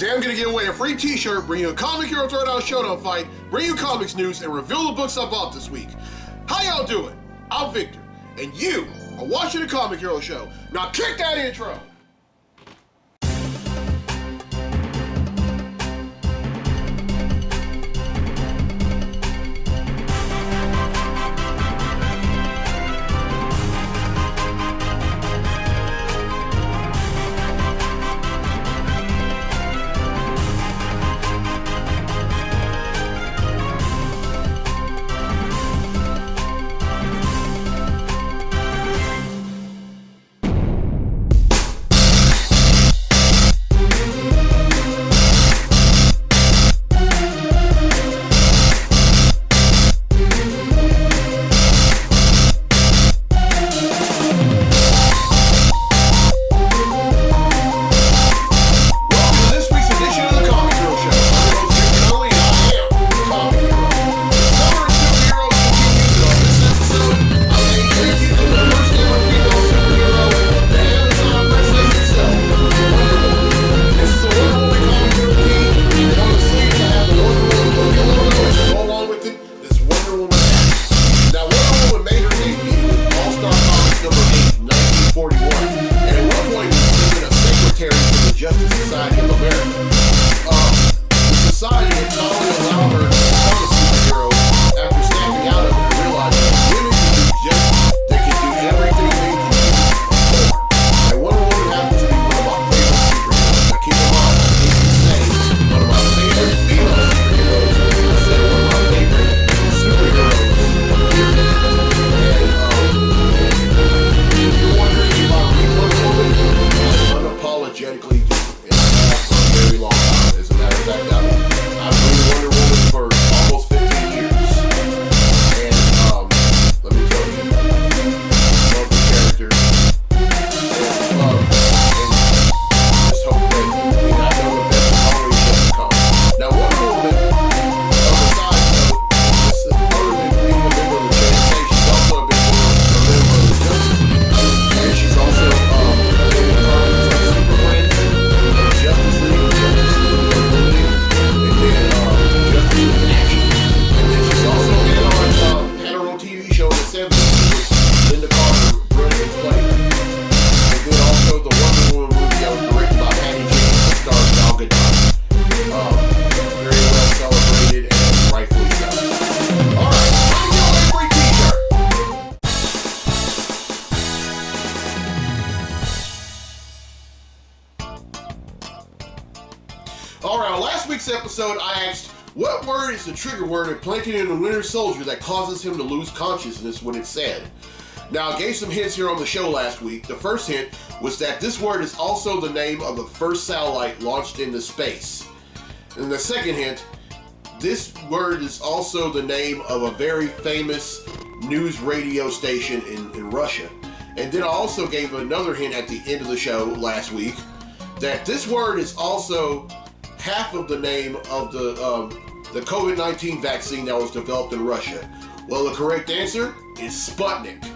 Today I'm going to give away a free t-shirt, bring you a Comic Hero Throwdown Showdown fight, bring you comics news, and reveal the books I bought this week. How y'all doing? I'm Victor, and you are watching the Comic Hero Show. Now kick that intro! Alright, on last week's episode, I asked, what word is the trigger word implanted in the Winter Soldier that causes him to lose consciousness when it's said? Now, I gave some hints here on the show last week. The first hint was that this word is also the name of the first satellite launched into space. And the second hint, this word is also the name of a very famous news radio station in Russia. And then I also gave another hint at the end of the show last week that this word is also half of the name of the COVID-19 vaccine that was developed in Russia. Well, the correct answer is Sputnik.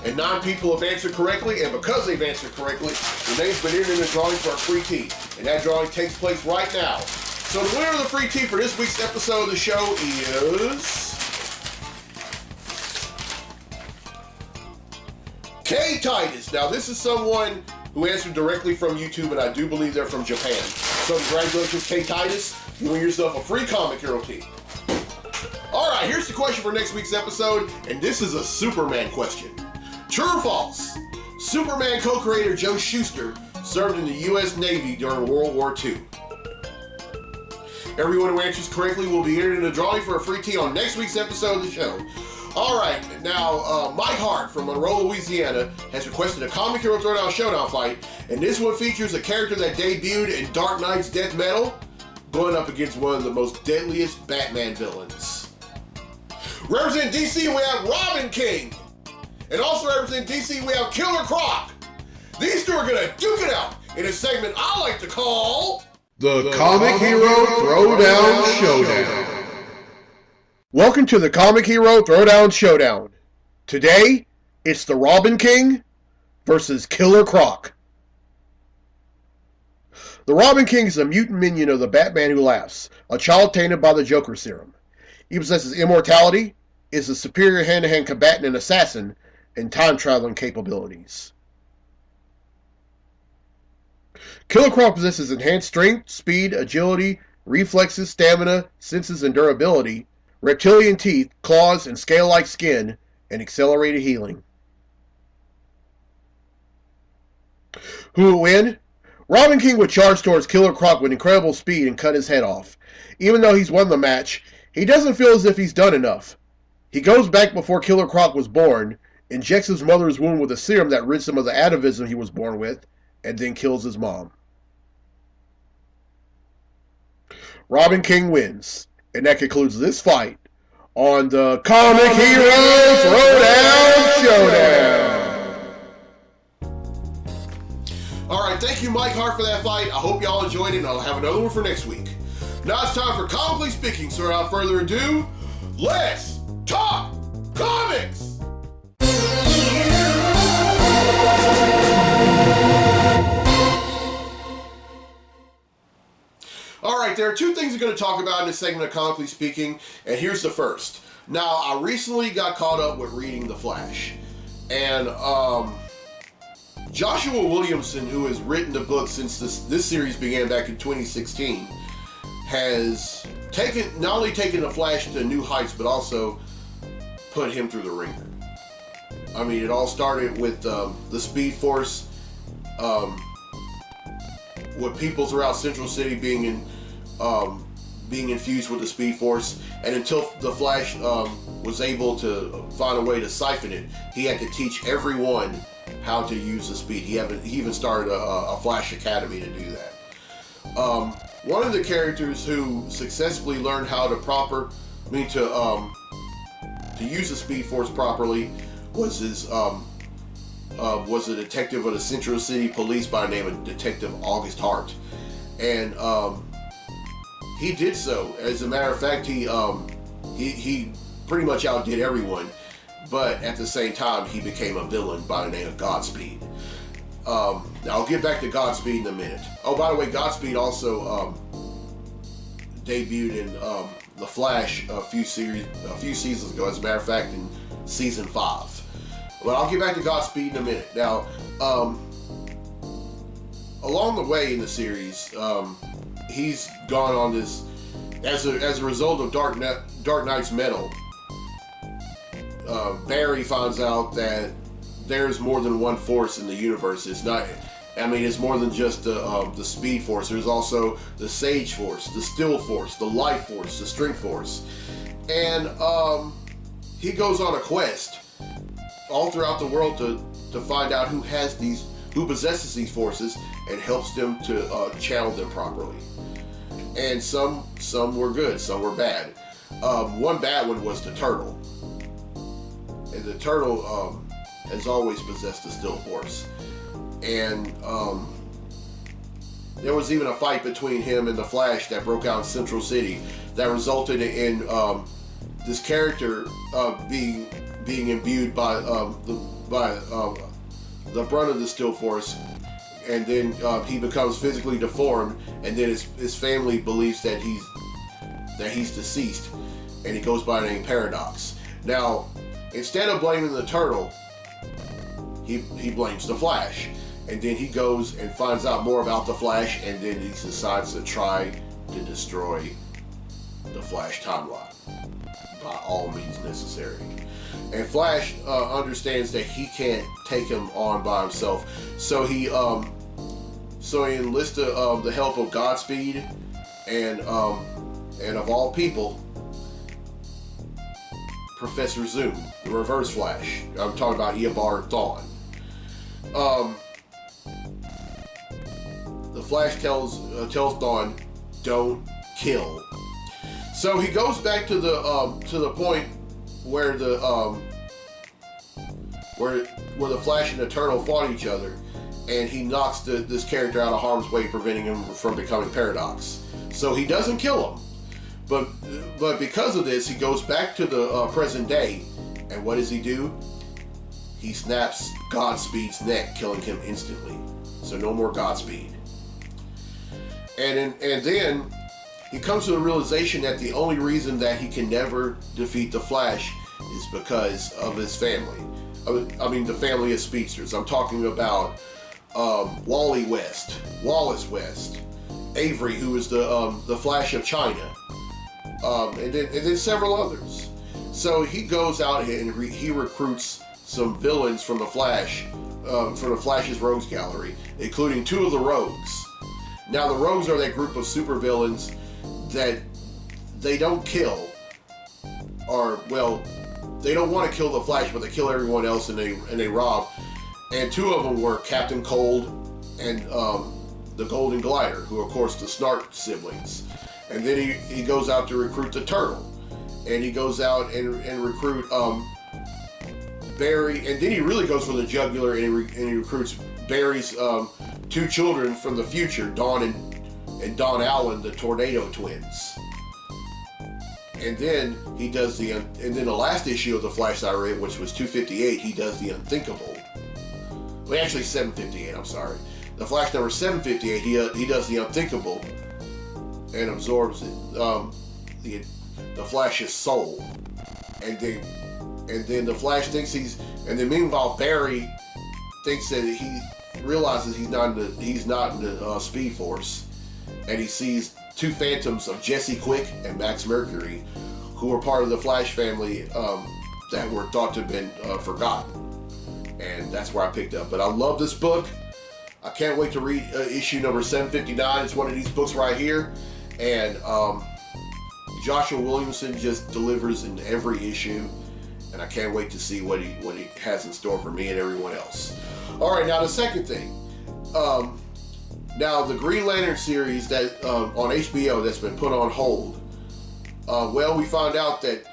And 9 people have answered correctly, and because they've answered correctly, the name's been entered in the drawing for a free tee. And that drawing takes place right now. So the winner of the free tee for this week's episode of the show is K. Titus. Now, this is someone who answered directly from YouTube, and I do believe they're from Japan. So congratulations, K. Titus. You win yourself a free Comic Hero tee. Alright, here's the question for next week's episode, and this is a Superman question. True or false? Superman co-creator Joe Shuster served in the U.S. Navy during World War II. Everyone who answers correctly will be entered in a drawing for a free tee on next week's episode of the show. Alright, now Mike Hart from Monroe, Louisiana has requested a Comic Hero Throwdown Showdown fight, and this one features a character that debuted in Dark Knight's Death Metal, going up against one of the most deadliest Batman villains. Representing DC, we have Robin King, and also representing DC, we have Killer Croc. These two are going to duke it out in a segment I like to call The Comic Hero Throwdown Showdown. Welcome to the Comic Hero Throwdown Showdown. Today, it's the Robin King versus Killer Croc. The Robin King is a mutant minion of the Batman Who Laughs, a child tainted by the Joker serum. He possesses immortality, is a superior hand-to-hand combatant and assassin, and time-traveling capabilities. Killer Croc possesses enhanced strength, speed, agility, reflexes, stamina, senses, and durability, reptilian teeth, claws, and scale-like skin, and accelerated healing. Who will win? Robin King would charge towards Killer Croc with incredible speed and cut his head off. Even though he's won the match, he doesn't feel as if he's done enough. He goes back before Killer Croc was born, injects his mother's wound with a serum that rids him of the atavism he was born with, and then kills his mom. Robin King wins, and that concludes this fight on the Comic Heroes Throwdown Showdown. Alright, thank you Mike Hart for that fight. I hope y'all enjoyed it, and I'll have another one for next week. Now it's time for Comically Speaking, so without further ado, let's talk comics! Alright, there are two things we're going to talk about in this segment of Comically Speaking, and here's the first. Now, I recently got caught up with reading The Flash, and Joshua Williamson, who has written the book since this series began back in 2016, has not only taken The Flash to new heights, but also put him through the ringer. I mean, it all started with the Speed Force, with people throughout Central City being infused with the Speed Force, and until the Flash was able to find a way to siphon it, he had to teach everyone how to use the Speed. He even started a Flash Academy to do that. One of the characters who successfully learned how to use the Speed Force properly was a detective of the Central City Police by the name of Detective August Hart, and he did so. As a matter of fact, he pretty much outdid everyone, but at the same time, he became a villain by the name of Godspeed. Now I'll get back to Godspeed in a minute. Oh, by the way, Godspeed also debuted in The Flash a few seasons ago. As a matter of fact, in season 5. But I'll get back to Godspeed in a minute. Now, along the way in the series, he's gone on this as a result of Dark Knight's Metal. Barry finds out that there's more than one force in the universe. It's more than just the Speed Force. There's also the Sage Force, the Still Force, the Life Force, the Strength Force, and he goes on a quest all throughout the world to find out who possesses these forces and helps them to channel them properly. And some were good, some were bad. One bad one was the Turtle, and the Turtle has always possessed the Still Force. And there was even a fight between him and the Flash that broke out in Central City that resulted in this character being imbued by the brunt of the Still Force, and then he becomes physically deformed, and then his family believes that he's deceased, and he goes by the name Paradox. Now, instead of blaming the Turtle, he blames the Flash, and then he goes and finds out more about the Flash, and then he decides to try to destroy the Flash timeline by all means necessary. And Flash understands that he can't take him on by himself, so he enlists the help of Godspeed and of all people, Professor Zoom, the Reverse Flash. I'm talking about Eobard Thawne. The Flash tells Thawne, "Don't kill." So he goes back to the point where the Flash and the Turtle fought each other, and he knocks this character out of harm's way, preventing him from becoming Paradox. So he doesn't kill him, but because of this, he goes back to the present day, and what does he do? He snaps Godspeed's neck, killing him instantly. So no more Godspeed. And then he comes to the realization that the only reason that he can never defeat the Flash is because of his family. I mean, the family of speedsters. I'm talking about Wallace West, Avery, who is the Flash of China, and then several others. So he goes out and he recruits some villains from the Flash, from the Flash's Rogues Gallery, including 2 of the Rogues. Now the Rogues are that group of supervillains that they don't kill, or well, they don't want to kill the Flash, but they kill everyone else and they rob. And 2 of them were Captain Cold and the Golden Glider, who are of course the Snart siblings. And then he goes out to recruit the Turtle, and he goes out and recruit Barry, and then he really goes for the Jugular, and he recruits Barry's 2 children from the future, Dawn and Don Allen, the Tornado Twins. And then he does and then the last issue of the Flash I read, which was 258, he does the unthinkable. Well, actually 758, I'm sorry. The Flash number 758, he does the unthinkable and absorbs it, the Flash's soul. And then the Flash thinks and then meanwhile Barry thinks that he realizes he's not in the Speed Force, and he sees 2 phantoms of Jesse Quick and Max Mercury, who were part of the Flash family that were thought to have been forgotten. And that's where I picked up. But I love this book. I can't wait to read issue number 759. It's one of these books right here. And Joshua Williamson just delivers in every issue. And I can't wait to see what he has in store for me and everyone else. All right, now the second thing. Now the Green Lantern series that on HBO that's been put on hold. Well, we found out that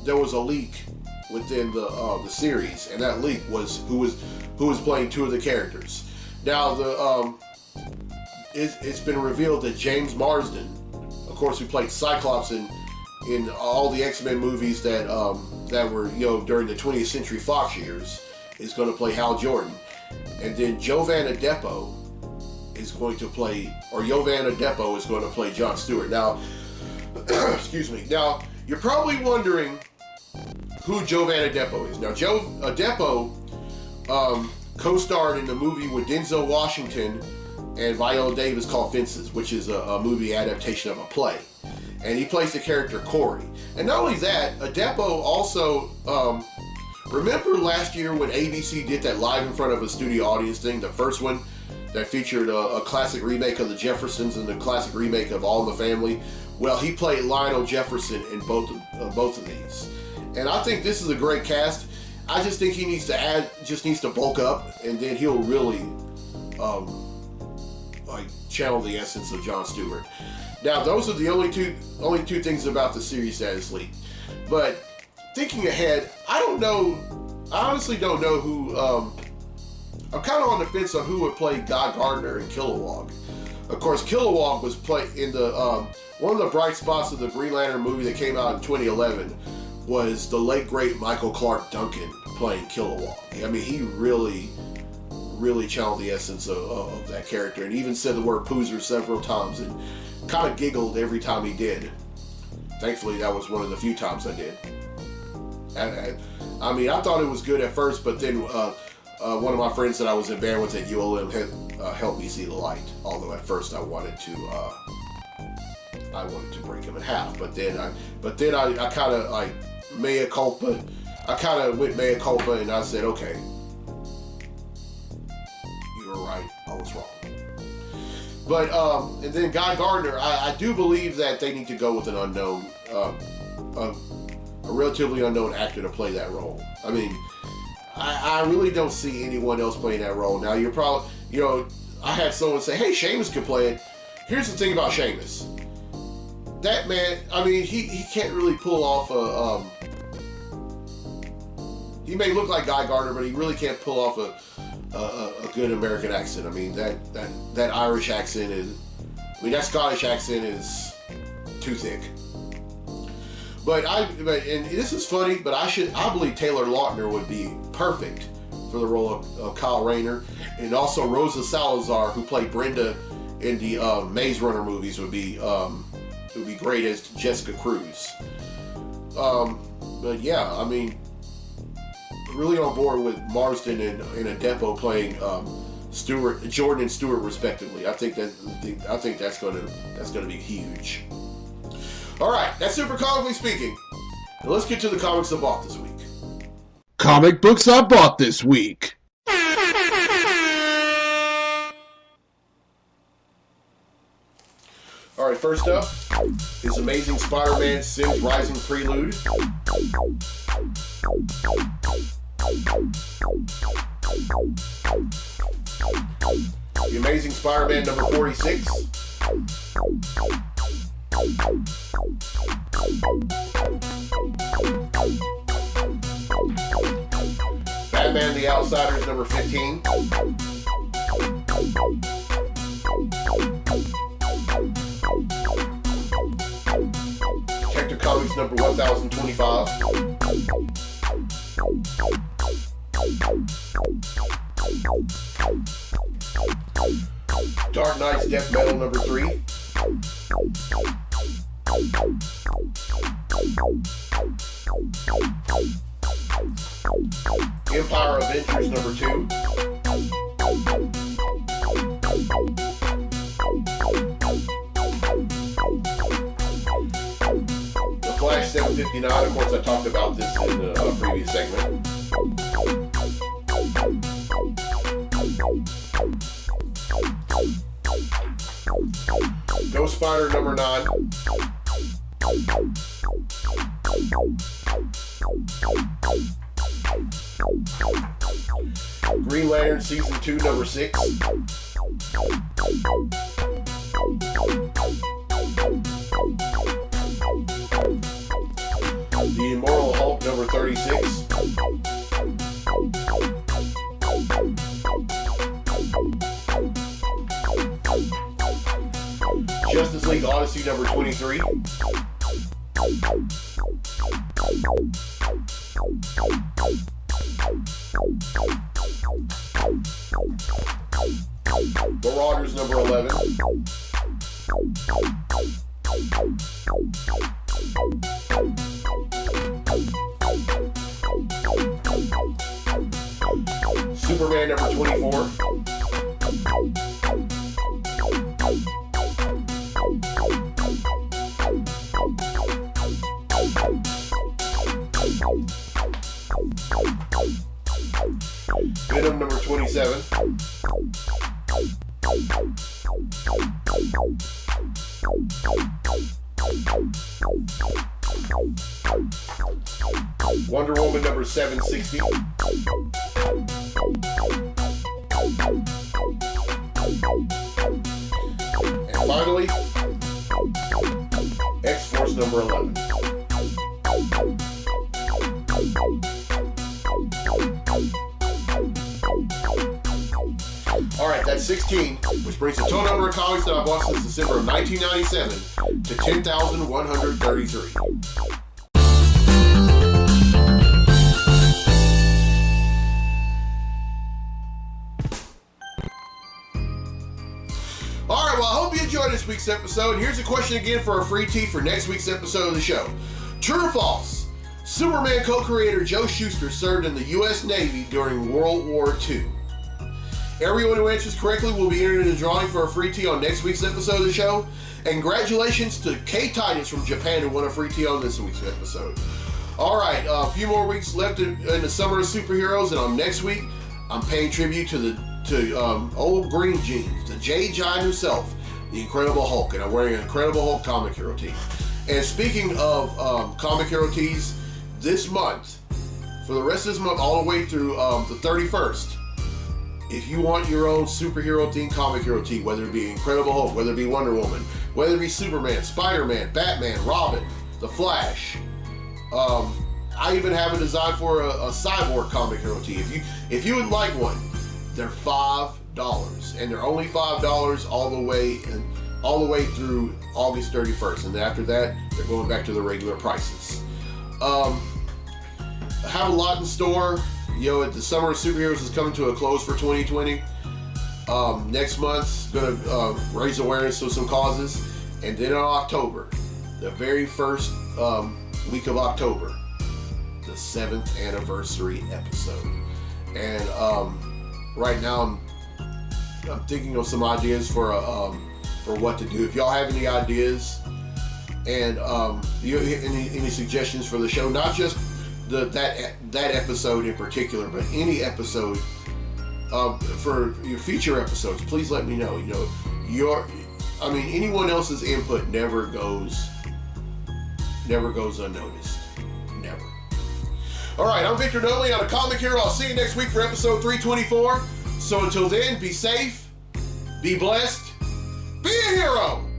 there was a leak within the series, and that leak was who was playing 2 of the characters. Now it's been revealed that James Marsden, of course, who played Cyclops in all the X-Men movies that were during the 20th Century Fox years, is going to play Hal Jordan. And then Jovan Adepo is going to play John Stewart. Now, excuse me. Now, you're probably wondering who Jovan Adepo is. Now, Joe Adepo co-starred in the movie with Denzel Washington and Viola Davis called Fences, which is a movie adaptation of a play. And he plays the character Corey. And not only that, Adepo also... remember last year when ABC did that live in front of a studio audience thing, the first one that featured a classic remake of the Jeffersons and the classic remake of All in the Family? Well, he played Lionel Jefferson in both of these. And I think this is a great cast. I just think he needs to bulk up, and then he'll really channel the essence of Jon Stewart. Now, those are the only two things about the series that is leaked. But thinking ahead, I honestly don't know who. I'm kind of on the fence on who would play Guy Gardner in Kilowog. Of course, Kilowog was played in the one of the bright spots of the Green Lantern movie that came out in 2011 was the late great Michael Clark Duncan playing Kilowog. I mean, he really channeled the essence of that character, and even said the word Poozer several times, and kind of giggled every time he did. Thankfully, that was one of the few times I did. I mean, I thought it was good at first, but then one of my friends that I was in band with at ULM helped me see the light. Although at first I wanted to break him in half, but then I kind of like mea culpa. I kind of went mea culpa, and I said, okay, you were right, I was wrong. But and then Guy Gardner, I do believe that they need to go with an unknown, a relatively unknown actor to play that role. I mean, I really don't see anyone else playing that role. Now, you're probably, I had someone say, hey, Sheamus could play it. Here's the thing about Sheamus. That man, I mean, he can't really pull off he may look like Guy Gardner, but he really can't pull off a good American accent. I mean, that Irish accent that Scottish accent is too thick. But and this is funny, but I believe Taylor Lautner would be perfect for the role of Kyle Rayner, and also Rosa Salazar, who played Brenda in the Maze Runner movies, would be great as Jessica Cruz. But yeah, I mean, really on board with Marsden and Adepo playing Jordan and Stewart respectively. I think that's gonna be huge. All right, that's it for Comically Speaking. Now let's get to the comics I bought this week. Comic books I bought this week. All right, first up is Amazing Spider-Man Sims Rising Prelude. The Amazing Spider-Man number 46. Batman the Outsiders number 15. Detective Comics number 1025. Dark Knight's Death Metal number 3. Empire Avengers number 2. The Flash 759, of course I talked about this in the previous segment. Ghost Spider number 9. Green Lantern Season 2 number 6. The Immortal Hulk number 36. Justice League Odyssey number 23. Marauders number 11. Superman number 24. Venom number 27. Wonder Woman number 760. And finally, X-Force number 11. Alright, that's 16, which brings the total number of comics that I bought since December of 1997 to 10,133. Alright, well, I hope you enjoyed this week's episode. Here's a question again for a free tee for next week's episode of the show. True or false? Superman co-creator Joe Shuster served in the U.S. Navy during World War II. Everyone who answers correctly will be entered in the drawing for a free tee on next week's episode of the show. And congratulations to Kay Titus from Japan who won a free tee on this week's episode. Alright, a few more weeks left in the summer of superheroes, and on next week, I'm paying tribute to old Green Jeans, the J. Giant himself, the Incredible Hulk, and I'm wearing an Incredible Hulk comic hero tee. And speaking of comic hero tees, this month, for the rest of this month, all the way through the 31st, if you want your own superhero themed comic hero tee, whether it be Incredible Hulk, whether it be Wonder Woman, whether it be Superman, Spider-Man, Batman, Robin, The Flash, I even have a design for a Cyborg comic hero tee. If you would like one, they're $5, and they're only $5 all the way through August 31st, and after that, they're going back to the regular prices. I have a lot in store. the summer of superheroes is coming to a close for 2020. Next month, gonna raise awareness of some causes, and then in October, the very first week of October, the 7th anniversary episode. And right now, I'm thinking of some ideas for what to do. If y'all have any ideas and any suggestions for the show, not just that episode in particular, but any episode for your future episodes, please let me know. Anyone else's input never goes unnoticed. Never. All right, I'm Victor Noley on A Comic Hero. I'll see you next week for episode 324. So until then, be safe, be blessed, be a hero.